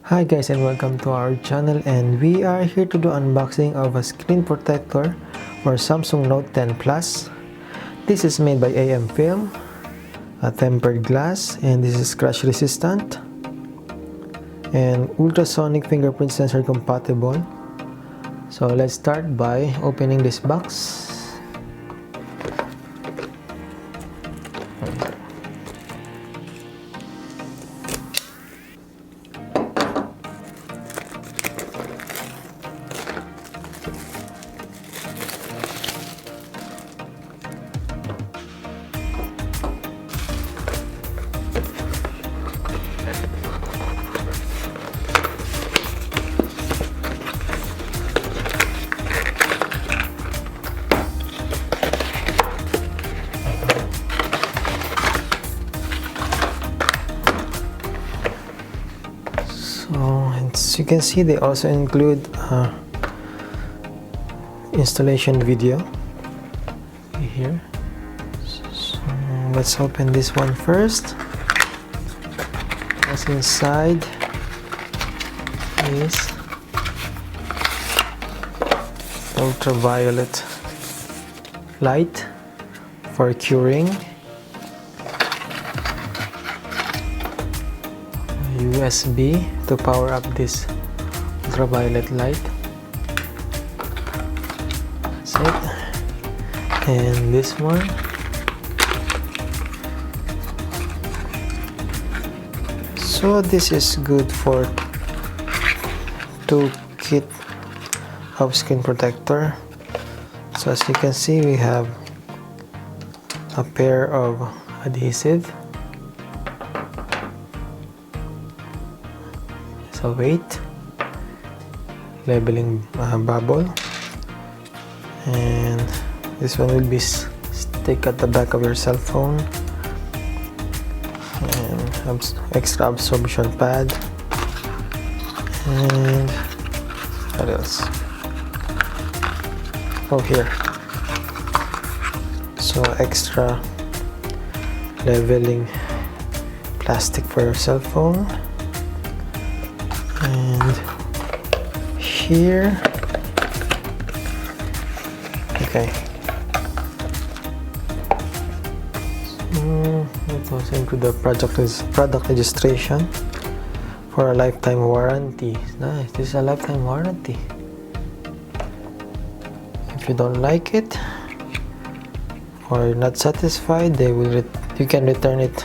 Hi guys, and welcome to our channel, and we are here to do unboxing of a screen protector for Samsung Note 10 Plus. This is made by AM Film, a tempered glass, and this is crash resistant and ultrasonic fingerprint sensor compatible. So let's start by opening this box. So as you can see, they also include installation video here. So let's open this one first. What's inside is ultraviolet light for curing, USB to power up this ultraviolet light. That's it. And this one, so this is good for 2 kit of screen protector. So as you can see, we have a pair of adhesive, a weight, labeling bubble, and this one will be stick at the back of your cell phone, and extra absorption pad, and what else? Oh, here, so extra leveling plastic for your cell phone. And here, okay, so it goes into the product registration for a lifetime warranty. Nice, this is a lifetime warranty. If you don't like it or not satisfied, you can return it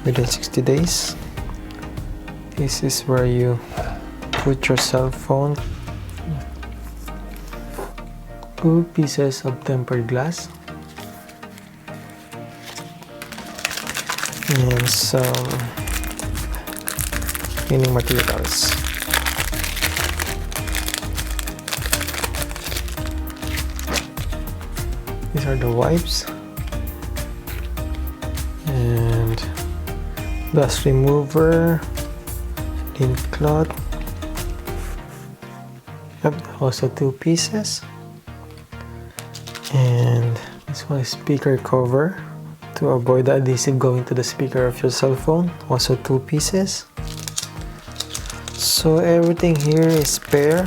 within 60 days. This is where you put your cell phone. 2 pieces of tempered glass and some cleaning materials. These are the wipes and dust remover, cloth. Yep, also 2 pieces. And this one is speaker cover to avoid the adhesive going to the speaker of your cell phone. Also 2 pieces. So everything here is spare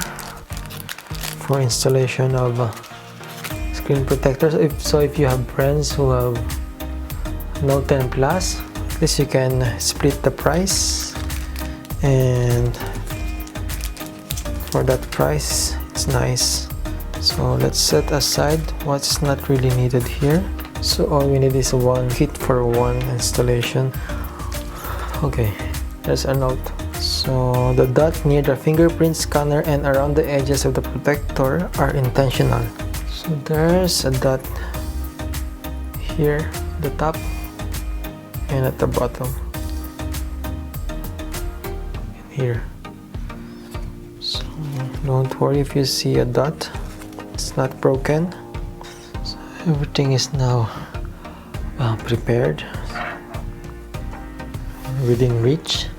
for installation of screen protectors. If you have friends who have Note 10 Plus, at least you can split the price. And for that price, it's nice. So let's set aside what's not really needed here. So all we need is 1 kit for 1 installation. Okay, there's a note. So the dot near the fingerprint scanner and around the edges of the protector are intentional. So there's a dot here, the top, and at the bottom. Here, so don't worry if you see a dot, it's not broken. So everything is now prepared, within reach.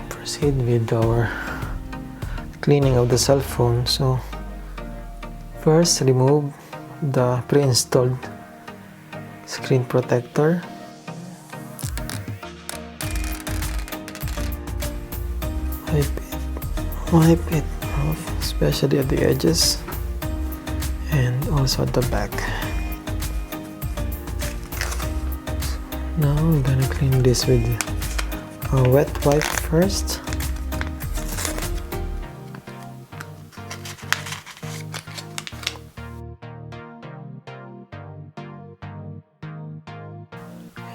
Proceed with our cleaning of the cell phone. So first, remove the pre-installed screen protector. wipe it off, especially at the edges and also at the back. Now we're gonna clean this with a wet wipe first.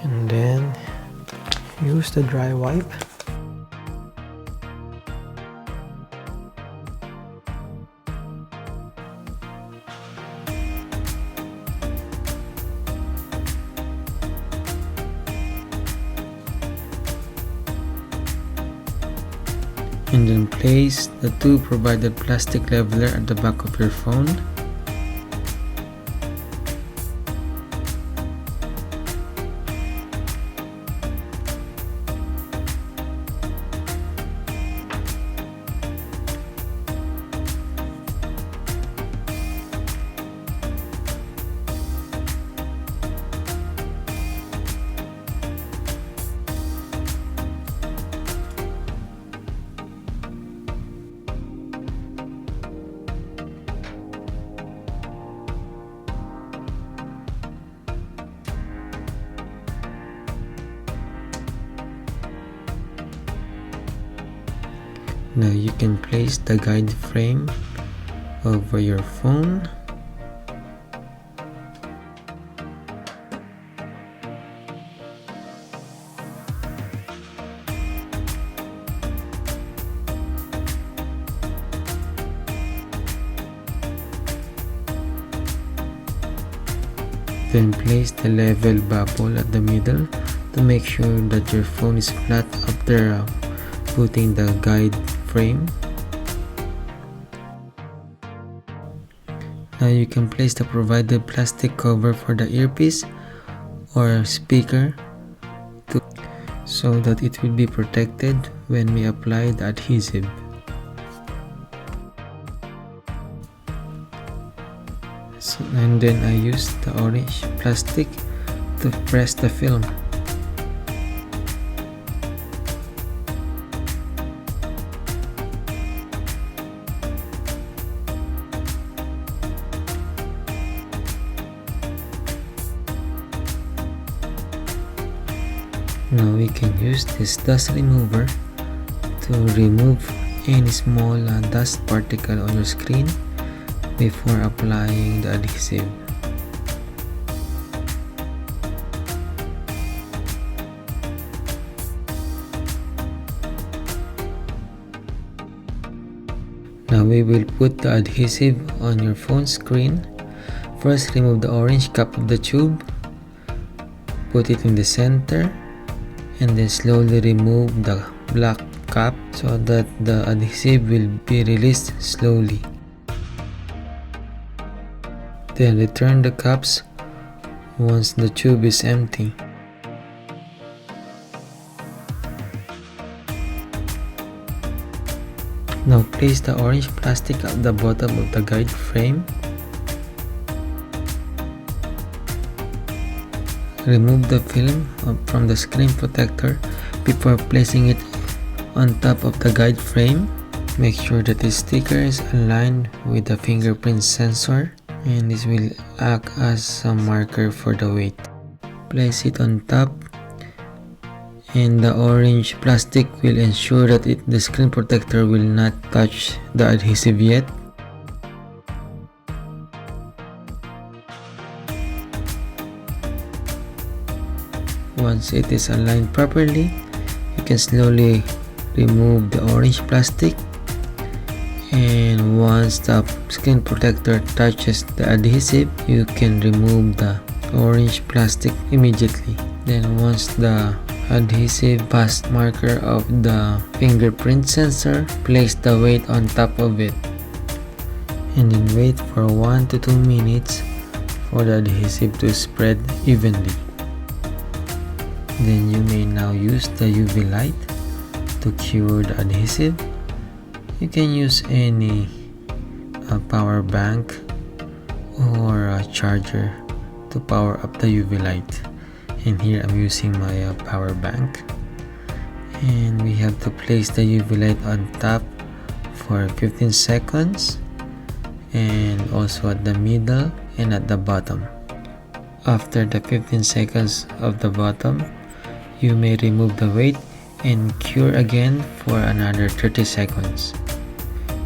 And then use the dry wipe. And then place the two provided plastic leveler at the back of your phone. Now you can place the guide frame over your phone. Then place the level bubble at the middle to make sure that your phone is flat after putting the guide frame. Now you can place the provided plastic cover for the earpiece or speaker so that it will be protected when we apply the adhesive. And then I use the orange plastic to press the film. Now we can use this dust remover to remove any small dust particle on your screen before applying the adhesive. Now we will put the adhesive on your phone screen. First, remove the orange cap of the tube, put it in the center, and then slowly remove the black cap so that the adhesive will be released slowly. Then return the caps once the tube is empty. Now place the orange plastic at the bottom of the guide frame. Remove the film from the screen protector before placing it on top of the guide frame. Make sure that the sticker is aligned with the fingerprint sensor, and this will act as a marker for the weight. Place it on top, and the orange plastic will ensure that the screen protector will not touch the adhesive yet. Once it is aligned properly, you can slowly remove the orange plastic, and once the screen protector touches the adhesive, you can remove the orange plastic immediately. Then once the adhesive past marker of the fingerprint sensor, place the weight on top of it, and then wait for 1 to 2 minutes for the adhesive to spread evenly. Then you may now use the UV light to cure the adhesive. You can use any power bank or a charger to power up the UV light. And here I'm using my power bank. And we have to place the UV light on top for 15 seconds, and also at the middle and at the bottom. After the 15 seconds of the bottom, you may remove the weight and cure again for another 30 seconds.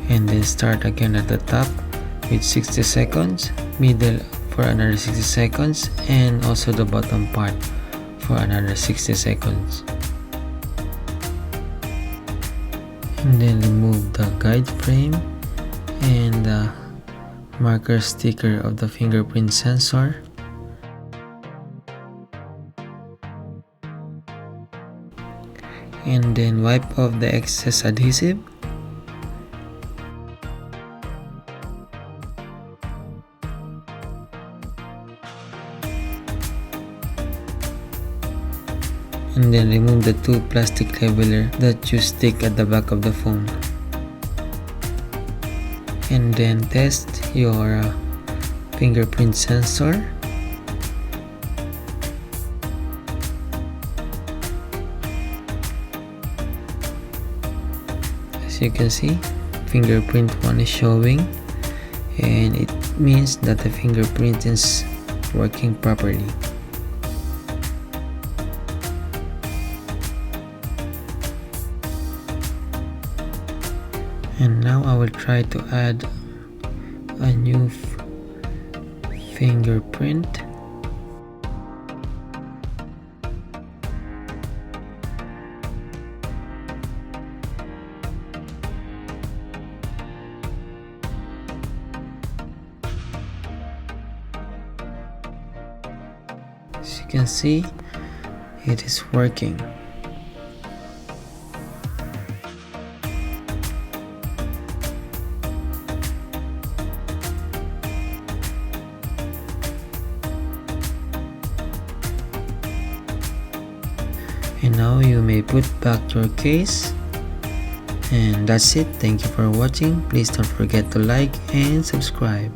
And then start again at the top with 60 seconds, middle for another 60 seconds, and also the bottom part for another 60 seconds. And then remove the guide frame and the marker sticker of the fingerprint sensor. And then wipe off the excess adhesive. And then remove the two plastic leveler that you stick at the back of the phone. And then test your fingerprint sensor. As you can see, fingerprint 1 is showing, and it means that the fingerprint is working properly. And now I will try to add a new fingerprint. As you can see, it is working. And now you may put back your case. And that's it. Thank you for watching. Please don't forget to like and subscribe.